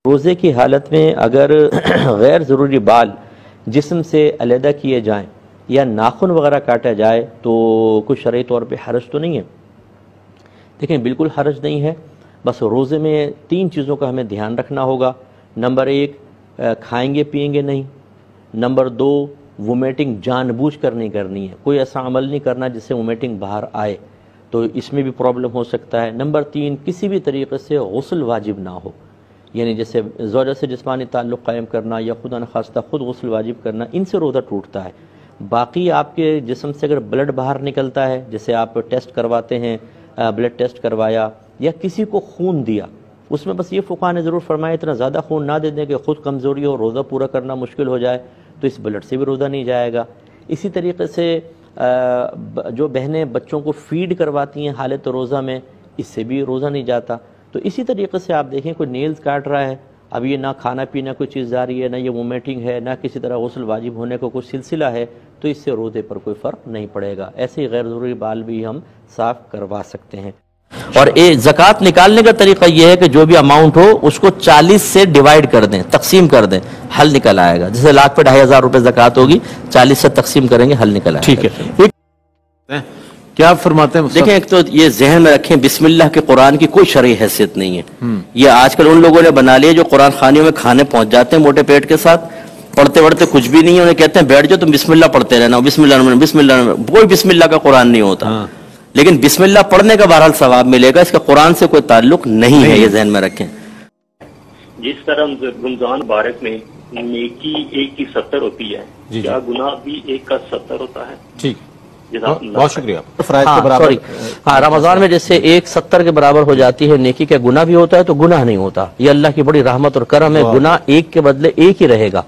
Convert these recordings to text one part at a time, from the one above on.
روزے کی حالت میں اگر غیر ضروری بال جسم سے علیحدہ کیے جائیں یا ناخن وغیرہ کاٹا جائے تو کوئی شرعی طور پہ حرج تو نہیں ہے؟ دیکھیں بالکل حرج نہیں ہے، بس روزے میں 3 چیزوں کا ہمیں دھیان رکھنا ہوگا۔ نمبر 1 کھائیں گے پئیں گے نہیں، نمبر 2 وومیٹنگ جان بوجھ کر نہیں کرنی ہے، کوئی ایسا عمل نہیں کرنا جس سے وومیٹنگ باہر آئے، تو اس میں بھی پرابلم ہو سکتا ہے۔ نمبر 3 کسی بھی طریقے سے غسل واجب نہ ہو، یعنی جیسے زوجہ سے جسمانی تعلق قائم کرنا یا خدا نخواستہ خود غسل واجب کرنا، ان سے روزہ ٹوٹتا ہے۔ باقی آپ کے جسم سے اگر بلڈ باہر نکلتا ہے، جیسے آپ ٹیسٹ کرواتے ہیں، بلڈ ٹیسٹ کروایا یا کسی کو خون دیا، اس میں بس یہ فقہاء نے ضرور فرمایا اتنا زیادہ خون نہ دے دیں کہ خود کمزوری ہو، روزہ پورا کرنا مشکل ہو جائے، تو اس بلڈ سے بھی روزہ نہیں جائے گا۔ اسی طریقے سے جو بہنیں بچوں کو فیڈ کرواتی ہیں حالت روزہ میں، اس سے بھی روزہ نہیں جاتا۔ تو اسی طریقے سے آپ دیکھیں کوئی نیلز کاٹ رہا ہے، اب یہ نہ کھانا پینا کوئی چیز جاری ہے، نہ یہ وومیٹنگ ہے، نہ کسی طرح غسل واجب ہونے کو کوئی سلسلہ ہے، تو اس سے روزے پر کوئی فرق نہیں پڑے گا۔ ایسے ہی غیر ضروری بال بھی ہم صاف کروا سکتے ہیں۔ اور زکوٰۃ نکالنے کا طریقہ یہ ہے کہ جو بھی اماؤنٹ ہو اس کو 40 سے ڈیوائیڈ کر دیں، تقسیم کر دیں، حل نکل آئے گا۔ جیسے لاکھ پہ 2500 روپے زکوٰۃ ہوگی، 40 سے تقسیم کریں گے، حل نکل آئے گا۔ ٹھیک ہے، کیا آپ فرماتے ہیں؟ دیکھیں ایک تو یہ ذہن میں رکھیں، بسم اللہ کے قرآن کی کوئی شرعی حیثیت نہیں ہے۔ یہ آج کل ان لوگوں نے بنا لیا جو قرآن خوانیوں میں کھانے پہنچ جاتے ہیں موٹے پیٹ کے ساتھ، پڑھتے پڑھتے کچھ بھی نہیں ہے، انہیں کہتے ہیں بیٹھ جاؤ تم بسم اللہ پڑھتے رہنا، بسم اللہ بسم اللہ، کوئی بسم اللہ کا قرآن نہیں ہوتا۔ لیکن بسم اللہ پڑھنے کا بہرحال ثواب ملے گا، اس کا قرآن سے کوئی تعلق نہیں ہے، یہ ذہن میں رکھیں۔ جس طرح رمضان مبارک میں نیکی 1 کی 70 ہوتی ہے، کیا گناہ بھی 1 کا 70 ہوتا ہے؟ ٹھیک، بہت شکریہ۔ ہاں، رمضان میں جیسے 1 70 کے برابر ہو جاتی ہے نیکی، کا گناہ بھی ہوتا ہے تو گناہ نہیں ہوتا، یہ اللہ کی بڑی رحمت اور کرم ہے۔ گناہ 1 کے بدلے 1 ہی رہے گا،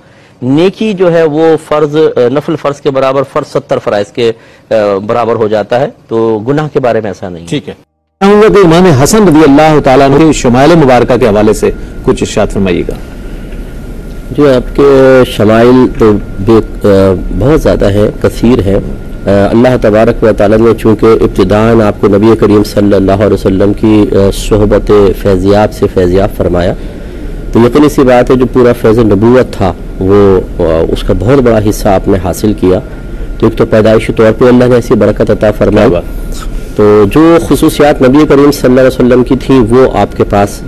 نیکی جو ہے وہ فرض نفل فرض کے برابر، فرض 70 فرائض کے برابر ہو جاتا ہے، تو گناہ کے بارے میں ایسا نہیں۔ ٹھیک ہے، چاہوں گا کہ امام حسن رضی اللہ تعالیٰ عنہ کی شمائل مبارکہ کے حوالے سے کچھ ارشاد فرمائیے گا۔ جو آپ کے شمائل تو بہت زیادہ ہے، کثیر ہے۔ اللہ تبارک و تعالیٰ نے چونکہ ابتداءً آپ کو نبی کریم صلی اللہ علیہ وسلم کی صحبت فیضیاب سے فیضیاب فرمایا، تو یقینی سی بات ہے جو پورا فیض نبوت تھا وہ اس کا بہت بڑا حصہ آپ نے حاصل کیا۔ تو ایک تو پیدائشی طور پہ اللہ نے ایسی برکت عطا فرمائی، تو جو خصوصیات نبی کریم صلی اللہ علیہ وسلم کی تھیں وہ آپ کے پاس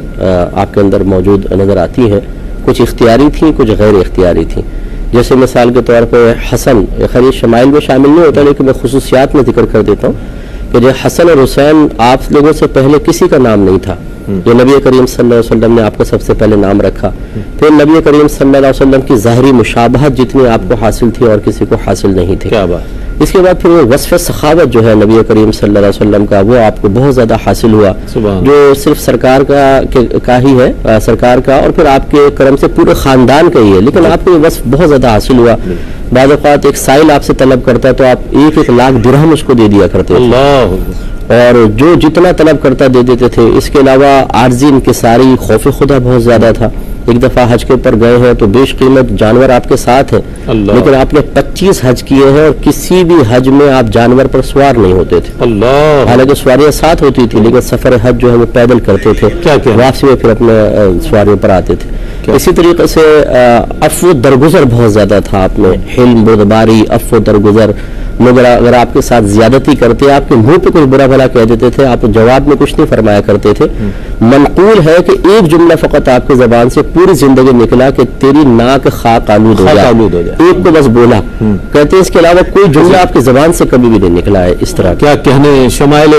آپ کے اندر موجود نظر آتی ہیں، کچھ اختیاری تھیں، کچھ غیر اختیاری تھیں۔ جیسے مثال کے طور پہ حسن، خیر شمائل میں شامل نہیں ہوتا لیکن میں خصوصیات میں ذکر کر دیتا ہوں کہ جو حسن اور حسین آپ لوگوں سے پہلے کسی کا نام نہیں تھا، جو نبی کریم صلی اللہ علیہ وسلم نے آپ کو سب سے پہلے نام رکھا۔ پھر نبی کریم صلی اللہ علیہ وسلم کی ظاہری مشابہت جتنی آپ کو حاصل تھی اور کسی کو حاصل نہیں تھی۔ کیا بات۔ اس کے بعد پھر وہ وصف سخاوت جو ہے نبی کریم صلی اللہ علیہ وسلم کا، وہ آپ کو بہت زیادہ حاصل ہوا، جو صرف سرکار کا ہی ہے، سرکار کا اور پھر آپ کے کرم سے پورے خاندان کا ہی ہے، لیکن آپ کو یہ وصف بہت زیادہ حاصل ہوا۔ بعض اوقات ایک سائل آپ سے طلب کرتا ہے تو آپ 1 لاکھ درہم اس کو دے دیا کرتے تھے، اور جو جتنا طلب کرتا دے دیتے تھے۔ اس کے علاوہ عارضی انکساری، خوف خدا بہت زیادہ تھا۔ ایک دفعہ حج کے اوپر گئے ہیں تو بیش قیمت جانور آپ کے ساتھ ہیں، لیکن آپ نے 25 حج کیے ہیں اور کسی بھی حج میں آپ جانور پر سوار نہیں ہوتے تھے۔ حالانکہ سواریاں ساتھ ہوتی تھی لیکن سفر حج جو ہے وہ پیدل کرتے تھے، واپسی میں پھر اپنے سواریوں پر آتے تھے۔ اسی طریقے سے عفو درگزر بہت زیادہ تھا آپ میں، حلم، بردباری، عفو درگزر۔ مگر اگر آپ کے ساتھ زیادتی کرتے، آپ کے منہ پہ کچھ برا بھلا کہہ دیتے تھے، آپ جواب میں کچھ نہیں فرمایا کرتے تھے۔ منقول ہے کہ ایک جملہ فقط آپ کی زبان سے پوری زندگی نکلا کہ تیری ناک خاک آلود ہو جائے، ایک کو بس بولا، کہتے ہیں اس کے علاوہ کوئی جملہ آپ کی زبان سے کبھی بھی نہیں نکلا ہے اس طرح۔ کیا کہنے شمائل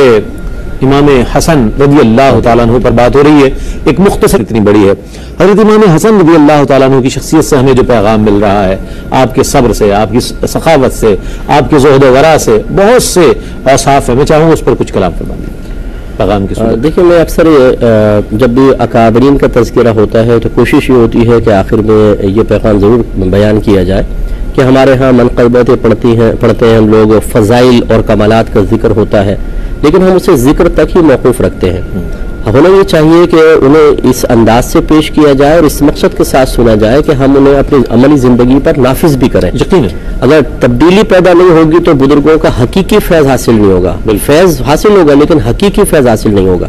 امام حسن رضی اللہ تعالیٰ عنہ پر بات ہو رہی ہے، ایک مختصر اتنی بڑی ہے۔ حضرت امام حسن رضی اللہ تعالیٰ عنہ کی شخصیت سے ہمیں جو پیغام مل رہا ہے، آپ کے صبر سے، آپ کی سخاوت سے، آپ کے زہد و ورع سے، بہت سے اوصاف ہیں، میں چاہوں گا اس پر کچھ کلام فرمائیں پیغام کی صورت۔ دیکھیں میں اکثر جب بھی اکابرین کا تذکرہ ہوتا ہے تو کوشش یہ ہوتی ہے کہ آخر میں یہ پیغام ضرور بیان کیا جائے کہ ہمارے ہاں منقبتیں پڑھتے ہیں ہم لوگ، فضائل اور کمالات کا ذکر ہوتا ہے، لیکن ہم اسے ذکر تک ہی موقوف رکھتے ہیں۔ ہونا یہ چاہیے کہ انہیں اس انداز سے پیش کیا جائے اور اس مقصد کے ساتھ سنا جائے کہ ہم انہیں اپنی عملی زندگی پر نافذ بھی کریں. یقیناً اگر تبدیلی پیدا نہیں ہوگی تو بزرگوں کا حقیقی فیض حاصل نہیں ہوگا. فیض حاصل ہوگا لیکن حقیقی فیض حاصل نہیں ہوگا.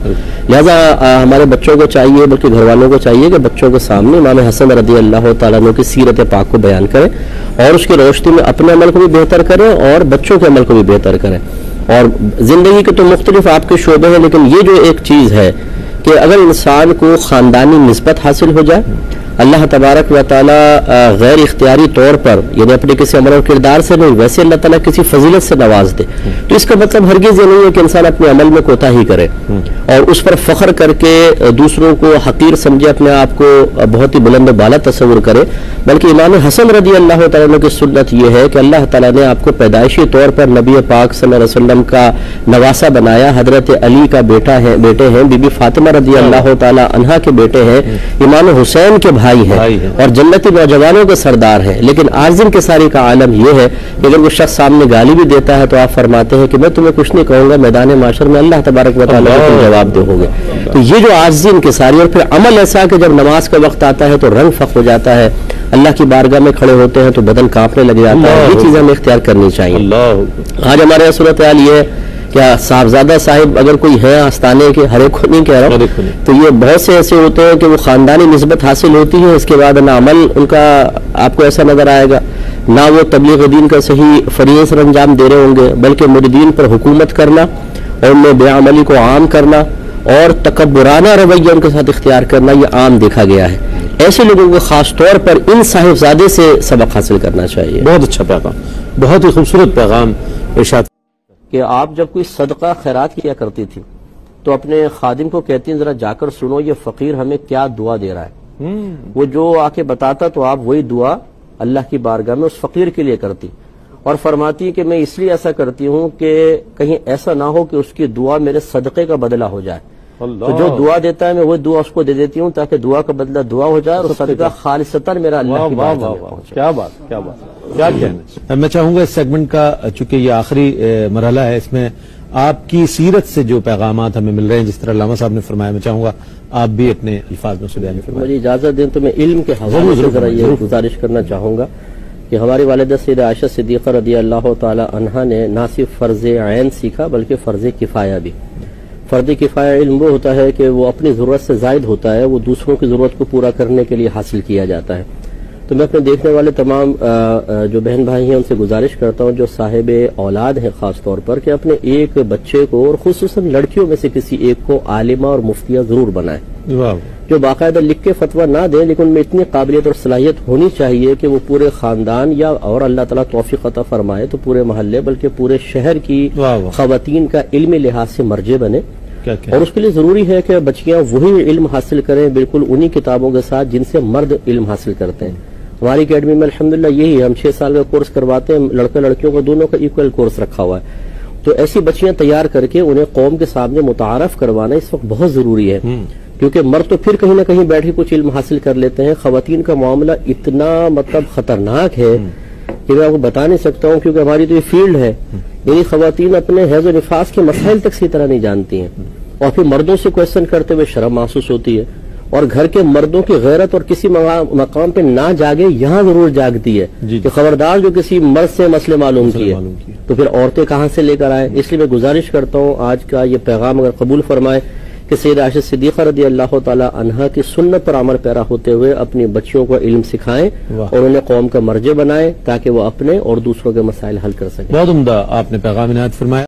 لہذا ہمارے بچوں کو چاہیے، بلکہ گھر والوں کو چاہیے کہ بچوں کے سامنے امام حسن رضی اللہ تعالیٰ عنہ کی سیرت پاک کو بیان کریں اور اس کی روشنی میں اپنے عمل کو بھی بہتر کریں اور بچوں کے عمل کو بھی بہتر کریں. اور زندگی کے تو مختلف آپ کے شعبے ہیں، لیکن یہ جو ایک چیز ہے کہ اگر انسان کو خاندانی نسبت حاصل ہو جائے، اللہ تبارک و تعالیٰ غیر اختیاری طور پر، یعنی اپنے کسی عمل اور کردار سے نہیں، ویسے اللہ تعالیٰ کسی فضیلت سے نواز دے، تو اس کا مطلب ہرگز یہ نہیں ہے کہ انسان اپنے عمل میں کوتاہی کرے اور اس پر فخر کر کے دوسروں کو حقیر سمجھے، اپنے آپ کو بہت ہی بلند و بالا تصور کرے. بلکہ امام حسن رضی اللہ تعالیٰ عنہ کی سنت یہ ہے کہ اللہ تعالیٰ نے آپ کو پیدائشی طور پر نبی پاک صلی اللہ علیہ وسلم کا نواسا بنایا. حضرت علی کا بیٹے ہیں، بی بی فاطمہ رضی اللہ تعالیٰ عنہا کے بیٹے ہیں، امام حسین کے بھائی ہیں اور جنتی نوجوانوں کے سردار ہیں. لیکن عازم کے ساری کا عالم یہ ہے کہ اگر وہ شخص سامنے گالی بھی دیتا ہے تو آپ فرماتے ہیں کہ میں تمہیں کچھ نہیں کہوں گا، میدان معاشر میں اللہ تبارک و تعالیٰ کو جواب دے ہوگے. تو یہ جو عازم کے ساری، اور پھر عمل ایسا کہ جب نماز کا وقت آتا ہے تو رنگ فخ ہو جاتا ہے، اللہ کی بارگاہ میں کھڑے ہوتے ہیں تو بدن کانپنے لگ جاتا ہے. یہ چیزیں ہمیں اختیار کرنی چاہیے. آج ہمارے یہاں صورتحال یہ ہے کیا صاحبزادہ صاحب اگر کوئی ہے آستانے کے، ہر ایک کو نہیں کہہ رہا ہوں، تو یہ بہت سے ایسے ہوتے ہیں کہ وہ خاندانی نسبت حاصل ہوتی ہے، اس کے بعد نہ عمل ان کا آپ کو ایسا نظر آئے گا، نہ وہ تبلیغ دین کا صحیح فریضہ سر انجام دے رہے ہوں گے، بلکہ مریدین پر حکومت کرنا اور ان میں بے عملی کو عام کرنا اور تکبرانہ رویہ ان کے ساتھ اختیار کرنا یہ عام دیکھا گیا ہے. ایسے لوگوں کو خاص طور پر ان صاحبزادے سے سبق حاصل کرنا چاہیے. بہت اچھا پیغام، بہت ہی خوبصورت پیغام ارشاد. کہ آپ جب کوئی صدقہ خیرات کیا کرتی تھی تو اپنے خادم کو کہتی ہیں ذرا جا کر سنو یہ فقیر ہمیں کیا دعا دے رہا ہے. وہ جو آ کے بتاتا تو آپ وہی دعا اللہ کی بارگاہ میں اس فقیر کے لیے کرتی اور فرماتی کہ میں اس لیے ایسا کرتی ہوں کہ کہیں ایسا نہ ہو کہ اس کی دعا میرے صدقے کا بدلہ ہو جائے. تو جو دعا دیتا ہے میں وہ دعا اس کو دے دیتی ہوں تاکہ دعا کا بدلہ دعا ہو جائے اور صدقہ خالصتاً میرا اللہ کی بارگاہ میں پہنچے. کیا بات، کیا بات، کیا کہنا. میں چاہوں گا اس سیگمنٹ کا، چونکہ یہ آخری مرحلہ ہے، اس میں آپ کی سیرت سے جو پیغامات ہمیں مل رہے ہیں، جس طرح علامہ صاحب نے فرمایا، میں چاہوں گا آپ بھی اپنے الفاظ میں سے بیان فرمائیں. مجھے اجازت دیں تو میں علم کے حوالے سے ذرا یہ گزارش کرنا چاہوں گا کہ ہماری والدہ سیدہ عائشہ صدیقہ رضی اللہ تعالی عنہا نے نہ صرف فرض عین سیکھا بلکہ فرض کفایہ بھی. فرض کفایہ علم وہ ہوتا ہے کہ وہ اپنی ضرورت سے زائد ہوتا ہے، وہ دوسروں کی ضرورت کو پورا کرنے کے لیے حاصل کیا جاتا ہے. تو میں اپنے دیکھنے والے تمام جو بہن بھائی ہیں ان سے گزارش کرتا ہوں جو صاحب اولاد ہیں خاص طور پر کہ اپنے ایک بچے کو اور خصوصاً لڑکیوں میں سے کسی ایک کو عالمہ اور مفتیہ ضرور بنائیں، جو باقاعدہ لکھ کے فتویٰ نہ دیں لیکن ان میں اتنی قابلیت اور صلاحیت ہونی چاہیے کہ وہ پورے خاندان یا اور اللہ تعالیٰ توفیق عطا فرمائے تو پورے محلے بلکہ پورے شہر کی خواتین کا علمی لحاظ سے مرجع بنے. اور اس کے لیے ضروری ہے کہ بچیاں وہی علم حاصل کریں بالکل انہی کتابوں کے ساتھ جن سے مرد علم حاصل کرتے ہیں. ہماری اکیڈمی میں الحمدللہ یہی ہے، ہم 6 سال کا کورس کرواتے ہیں، لڑکے لڑکیوں کا دونوں کا ایکول کورس رکھا ہوا ہے. تو ایسی بچیاں تیار کر کے انہیں قوم کے سامنے متعارف کروانا اس وقت بہت ضروری ہے، کیونکہ مرد تو پھر کہیں نہ کہیں بیٹھ کے کچھ علم حاصل کر لیتے ہیں. خواتین کا معاملہ اتنا خطرناک ہے کہ میں آپ کو بتا نہیں سکتا ہوں، کیونکہ ہماری تو یہ فیلڈ ہے. یعنی خواتین اپنے حیض و نفاس کے مسائل تک سی طرح نہیں جانتی ہیں اور پھر مردوں سے کویسچن کرتے ہوئے شرم محسوس ہوتی ہے اور گھر کے مردوں کی غیرت اور کسی مقام پہ نہ جاگے یہاں ضرور جاگتی ہے کہ خبردار جو کسی مرد سے مسئلے معلوم کیے تو پھر عورتیں کہاں سے لے کر آئے. اس لیے میں گزارش کرتا ہوں آج کا یہ پیغام اگر قبول فرمائے کہ سیدہ عائشہ صدیقہ رضی اللہ تعالی عنہا کی سنت پر عمل پیرا ہوتے ہوئے اپنی بچیوں کو علم سکھائیں اور انہیں قوم کا مرجع بنائیں تاکہ وہ اپنے اور دوسروں کے مسائل حل کر سکیں. بہت عمدہ آپ نے پیغام عنایت فرمایا.